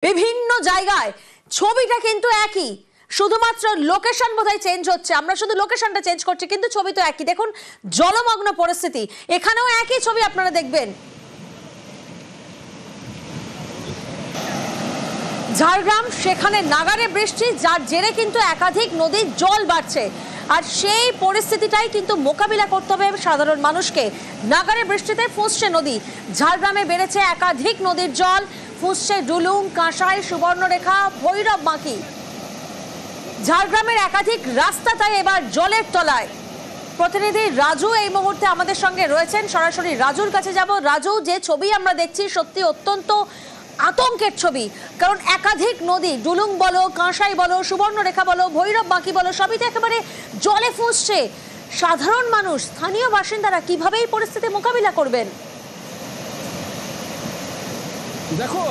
বিভিন্ন জায়গায় ছবিটা কিন্তু একই, শুধুমাত্র লোকেশন বোধহয় চেঞ্জ হচ্ছে। আমরা শুধু লোকেশনটা চেঞ্জ করছি, কিন্তু ছবি তো একই। দেখুন জলমগ্ন পরিস্থিতি, এখানেও একই ছবি আপনারা দেখবেন। ঝাড়গ্রাম, সেখানে নাগারে বৃষ্টি, যার জেরে কিন্তু একাধিক নদীর জল বাড়ছে। আর সেই পরিস্থিতিটাই কিন্তু মোকাবিলা করতে হবে সাধারণ মানুষকে। নাগারে বৃষ্টিতে ফুঁসছে নদী, ঝাড়গ্রামে বেড়েছে একাধিক নদীর জল, ফুঁসছে ডুলুং, কাঁসাই, সুবর্ণরেখা, ভৈরব বাঁকি। ঝাড়গ্রামের একাধিক রাস্তা তাই এবার জলের তলায়। প্রতিনিধি রাজু এই মুহূর্তে আমাদের সঙ্গে রয়েছেন, সরাসরি রাজুর কাছে যাব। রাজু, যে ছবি আমরা দেখছি সত্যি অত্যন্ত আতঙ্কের ছবি, কারণ একাধিক নদী, ডুলুং বলো, কাঁসাই বলো, সুবর্ণরেখা বলো, ভৈরব বাঁকি বলো, সবই তো একেবারে জলে ফুঁসছে। সাধারণ মানুষ, স্থানীয় বাসিন্দারা কিভাবে এই পরিস্থিতি মোকাবিলা করবেন? দেখো,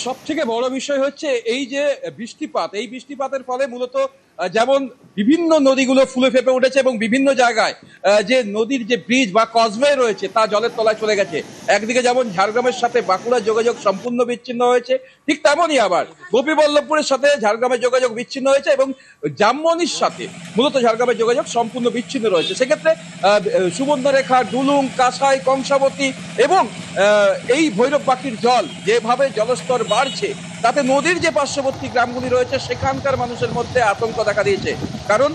সব থেকে বড় বিষয় হচ্ছে এই যে বৃষ্টিপাত, এই বৃষ্টিপাতের ফলে মূলত যেমন বিভিন্ন নদীগুলো ফুলে ফেপে উঠেছে এবং বিভিন্ন জায়গায় যে নদীর যে ব্রিজ বা কজওয়ে রয়েছে তা জলের তলায় চলে গেছে। একদিকে যেমন ঝাড়গ্রামের সাথে বাঁকুড়ার যোগাযোগ সম্পূর্ণ বিচ্ছিন্ন হয়েছে, ঠিক তেমনই আবার গোপীবল্লভপুরের সাথে ঝাড়গ্রামের যোগাযোগ বিচ্ছিন্ন হয়েছে এবং জামমনির সাথে মূলত ঝাড়গ্রামের যোগাযোগ সম্পূর্ণ বিচ্ছিন্ন রয়েছে। সেক্ষেত্রে সুবর্ণরেখা, ডুলুং, কাঁসাই, কংসাবতী এবং এই ভৈরব বাঁকির জল যেভাবে জলস্তর বাড়ছে, তাতে নদীর যে পার্শ্ববর্তী গ্রামগুলি রয়েছে সেখানকার মানুষের মধ্যে আতঙ্ক দেখা দিয়েছে। কারণ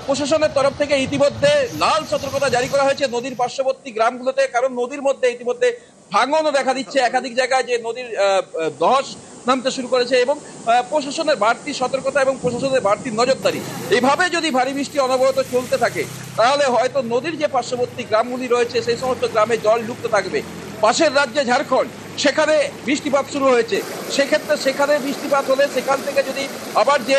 প্রশাসনের তরফ থেকে ইতিমধ্যে লাল সতর্কতা জারি করা হয়েছে নদীর পার্শ্ববর্তী গ্রামগুলোতে, কারণ নদীর মধ্যে ইতিমধ্যে ভাঙনও দেখা দিচ্ছে। একাধিক জায়গায় যে নদীর ধস নামতে শুরু করেছে এবং প্রশাসনের বাড়তি সতর্কতা এবং প্রশাসনের বাড়তি নজরদারি, এইভাবে যদি ভারী বৃষ্টি অনবরত চলতে থাকে তাহলে হয়তো নদীর যে পার্শ্ববর্তী গ্রামগুলি রয়েছে সেই সমস্ত গ্রামে জল ঢুকতে থাকবে। পাশের রাজ্যে ঝাড়খণ্ড, সেখানে বৃষ্টিপাত শুরু হয়েছে। সেক্ষেত্রে সেখানে বৃষ্টিপাত হলে সেখান থেকে যদি আবার যে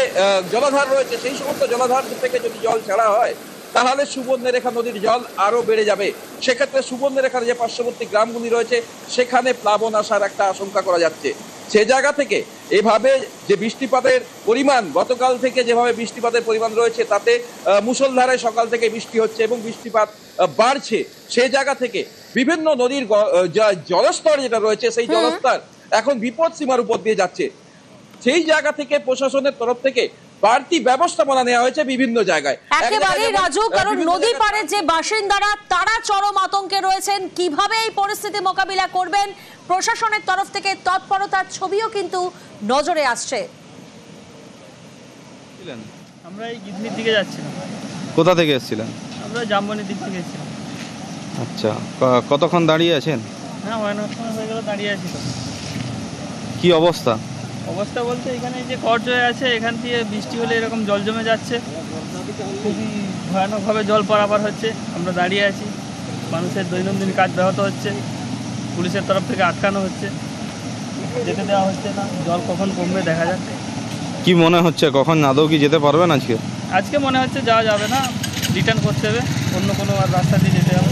জলাধার রয়েছে সেই সমস্ত জলাধার থেকে যদি জল ছাড়া হয় তাহলে সুবর্ণরেখা নদীর জল আরো বেড়ে যাবে। সেক্ষেত্রে সুবর্ণরেখার যে পার্শ্ববর্তী গ্রামগুলি রয়েছে সেখানে প্লাবন আসার একটা আশঙ্কা করা যাচ্ছে। সে জায়গা থেকে এভাবে যে বৃষ্টিপাতের পরিমাণ, গতকাল থেকে যেভাবে বৃষ্টিপাতের পরিমাণ রয়েছে তাতে মুষলধারে সকাল থেকে বৃষ্টি হচ্ছে এবং বৃষ্টিপাত বাড়ছে। সেই জায়গা থেকে বিভিন্ন নদীর জলস্তর যেটা রয়েছে সেই জলস্তর এখন বিপদ সীমার উপর দিয়ে যাচ্ছে। সেই জায়গা থেকে প্রশাসনের তরফ থেকে বাড়তি ব্যবস্থাপনা নেওয়া হয়েছে বিভিন্ন জায়গায়। একেবারে রাজু, কারণ নদী পাড়ের যে বাসিন্দারা তারা চরম আতঙ্কে রয়েছেন। কিভাবে এই পরিস্থিতি মোকাবিলা করবেন, প্রশাসনের তরফ থেকে তৎপরতার ছবিও কিন্তু নজরে আসছে। আমরা এই গিদনির দিকে যাচ্ছিলাম। কোথা থেকে এসেছিলেন? আমরা জামবনির দিক থেকে এসেছিলাম। আচ্ছা, কতক্ষণ দাঁড়িয়ে আছেন? হ্যাঁ, অনেক সময় হয়ে গেল দাঁড়িয়ে আছি। তো কি অবস্থা? অবস্থা বলতে এখানে যে কটজয়ে আছে, এখান থেকে বৃষ্টি হলে এরকম জল জমে যাচ্ছে, খুবই ভয়ানকভাবে জল পারাপার হচ্ছে। আমরা দাঁড়িয়ে আছি, মানুষের দৈনন্দিন কাজ ব্যাহত হচ্ছে, পুলিশের তরফ থেকে আটকানো হচ্ছে, যেতে দেওয়া হচ্ছে না। জল কখন কমবে দেখা যাক। কি মনে হচ্ছে কখন আদৌ কি যেতে পারবেন আজকে? আজকে মনে হচ্ছে যাওয়া যাবে না, রিটার্ন করতে হবে, অন্য কোনো আর রাস্তা দিয়ে যেতে হবে।